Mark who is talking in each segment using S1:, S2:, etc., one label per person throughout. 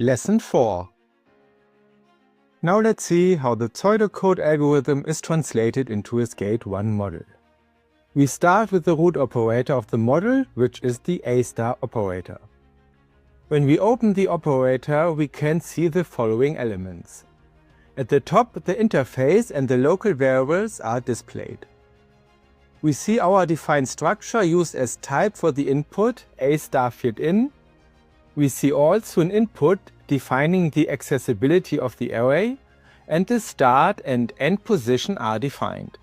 S1: Lesson 4. Now let's see how the pseudocode algorithm is translated into a SCADE One model. We start with the root operator of the model, which is the A* operator. When we open the operator, we can see the following elements. At the top, the interface and the local variables are displayed. We see our defined structure used as type for the input A* field in. We see also an input defining the accessibility of the array, and the start and end position are defined.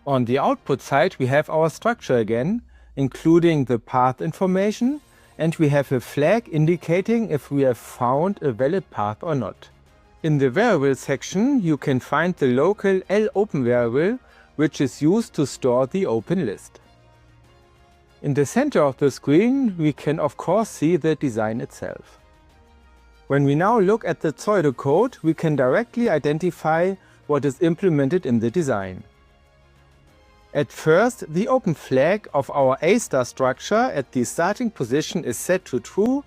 S1: On the output side, we have our structure again, including the path information, and we have a flag indicating if we have found a valid path or not. In the variable section, you can find the local lopen variable, which is used to store the open list. In the center of the screen, we can of course see the design itself. When we now look at the pseudocode, we can directly identify what is implemented in the design. At first, the open flag of our A* structure at the starting position is set to true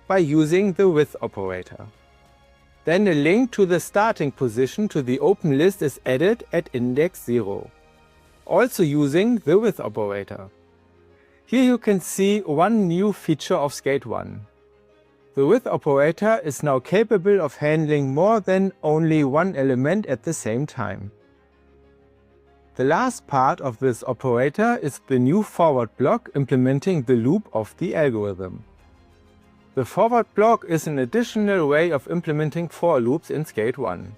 S1: by using the with operator. Then a link to the starting position to the open list is added at index 0, also using the with operator. Here you can see one new feature of SCADE One. The with operator is now capable of handling more than only one element at the same time. The last part of this operator is the new forward block implementing the loop of the algorithm. The forward block is an additional way of implementing for loops in SCADE One.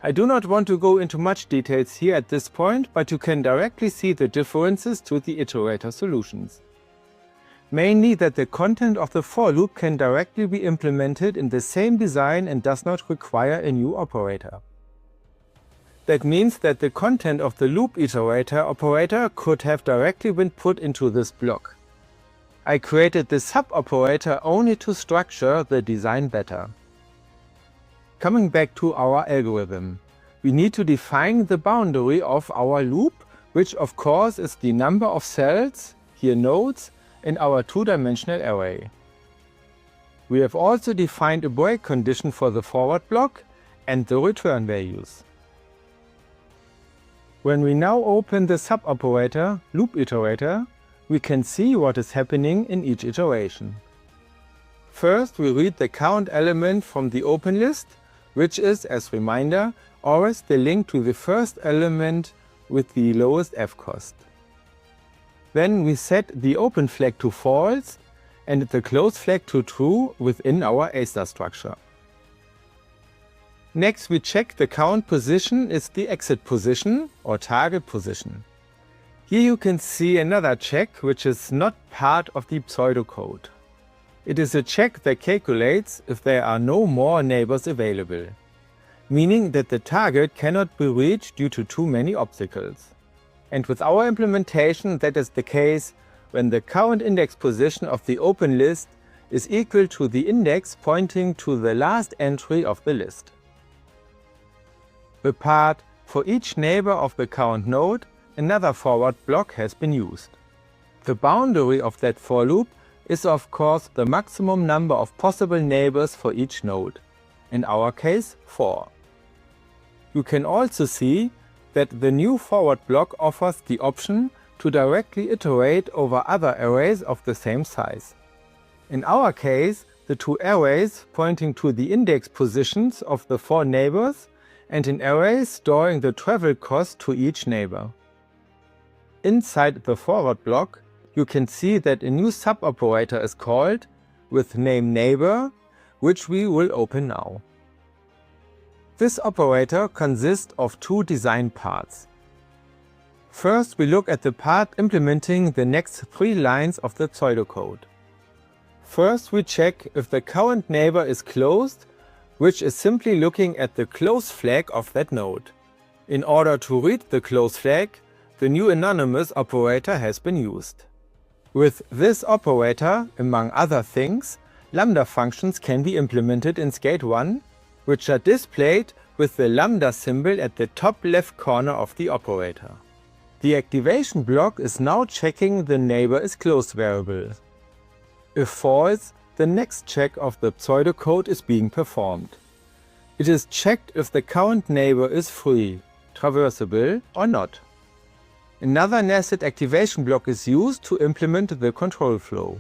S1: I do not want to go into much details here at this point, but you can directly see the differences to the iterator solutions. Mainly that the content of the for loop can directly be implemented in the same design and does not require a new operator. That means that the content of the loop iterator operator could have directly been put into this block. I created the sub operator only to structure the design better. Coming back to our algorithm, we need to define the boundary of our loop, which of course is the number of cells, here nodes, in our two-dimensional array. We have also defined a break condition for the forward block and the return values. When we now open the sub operator, Loop Iterator, we can see what is happening in each iteration. First, we read the count element from the open list, which is, as reminder, always the link to the first element with the lowest F cost. Then we set the open flag to false and the close flag to true within our A* structure. Next, we check the count position is the exit position or target position. Here you can see another check which is not part of the pseudocode. It is a check that calculates if there are no more neighbors available, meaning that the target cannot be reached due to too many obstacles. And with our implementation, that is the case when the current index position of the open list is equal to the index pointing to the last entry of the list. The part for each neighbor of the current node, another forward block has been used. The boundary of that for loop is of course the maximum number of possible neighbors for each node, in our case 4. You can also see that the new forward block offers the option to directly iterate over other arrays of the same size. In our case, the two arrays pointing to the index positions of the 4 neighbors and an array storing the travel cost to each neighbor. Inside the forward block, you can see that a new sub-operator is called with name neighbor, which we will open now. This operator consists of 2 design parts. First, we look at the part implementing the next 3 lines of the pseudocode. First, we check if the current neighbor is closed, which is simply looking at the close flag of that node. In order to read the close flag, the new anonymous operator has been used. With this operator, among other things, lambda functions can be implemented in SCADE One, which are displayed with the lambda symbol at the top left corner of the operator. The activation block is now checking the neighbor is closed variable. If false, the next check of the pseudocode is being performed. It is checked if the current neighbor is free, traversable or not. Another nested activation block is used to implement the control flow.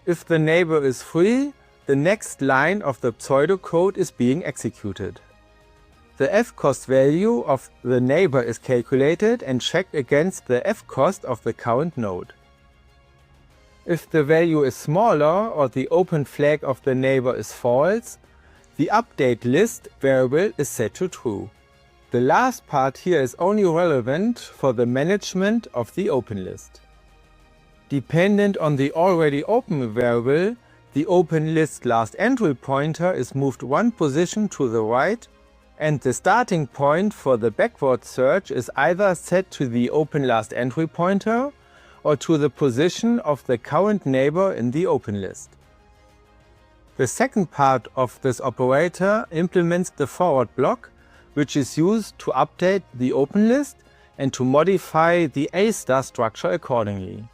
S1: If the neighbor is free, the next line of the pseudocode is being executed. The fcost value of the neighbor is calculated and checked against the fcost of the current node. If the value is smaller or the open flag of the neighbor is false, the update list variable is set to true. The last part here is only relevant for the management of the open list. Dependent on the already open variable, the open list last entry pointer is moved one position to the right, and the starting point for the backward search is either set to the open last entry pointer or to the position of the current neighbor in the open list. The second part of this operator implements the forward block, which is used to update the open list and to modify the A* structure accordingly.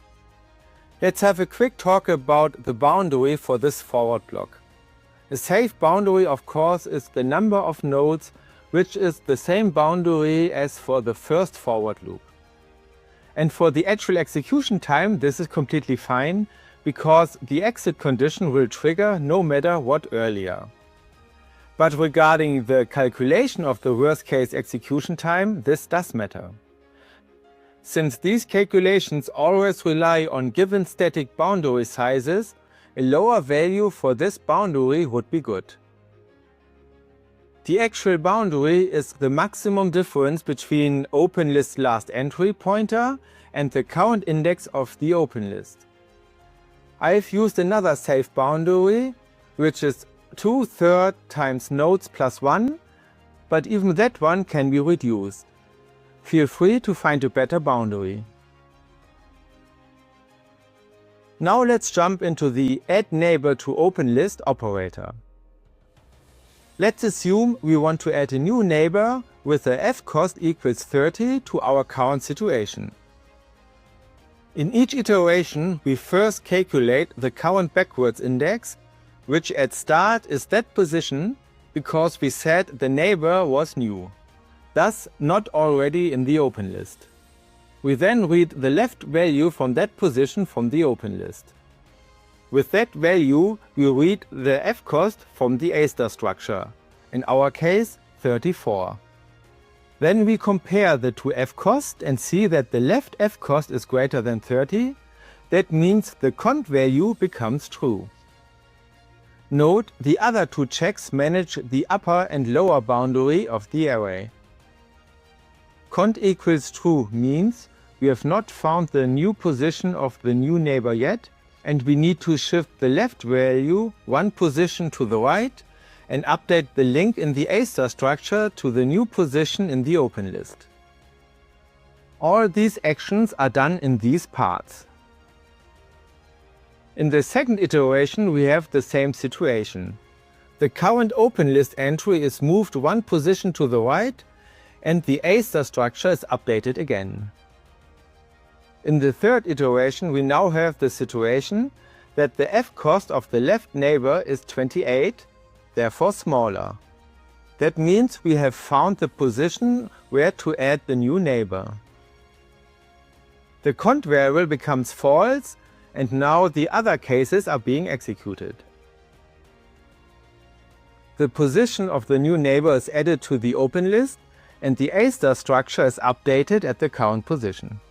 S1: Let's have a quick talk about the boundary for this forward block. A safe boundary, of course, is the number of nodes, which is the same boundary as for the first forward loop. And for the actual execution time, this is completely fine, because the exit condition will trigger no matter what earlier. But regarding the calculation of the worst case execution time, this does matter. Since these calculations always rely on given static boundary sizes, a lower value for this boundary would be good. The actual boundary is the maximum difference between open list last entry pointer and the current index of the open list. I've used another safe boundary, which is 2/3 times nodes plus 1, but even that one can be reduced. Feel free to find a better boundary. Now let's jump into the add neighbor to open list operator. Let's assume we want to add a new neighbor with a fcost equals 30 to our current situation. In each iteration, we first calculate the current backwards index, which at start is that position because we said the neighbor was new, thus not already in the open list. We then read the left value from that position from the open list. With that value, we read the fcost from the A* structure, in our case 34. Then we compare the two fcost and see that the left fcost is greater than 30. That means the cont value becomes true. Note, the other two checks manage the upper and lower boundary of the array. Cont equals true means we have not found the new position of the new neighbor yet, and we need to shift the left value one position to the right and update the link in the A* structure to the new position in the open list. All these actions are done in these parts. In the second iteration, we have the same situation. The current open list entry is moved one position to the right, and the A* structure is updated again. In the third iteration, we now have the situation that the fcost of the left neighbor is 28, therefore smaller. That means we have found the position where to add the new neighbor. The cont variable becomes false, and now the other cases are being executed. The position of the new neighbor is added to the open list, and the A* structure is updated at the current position.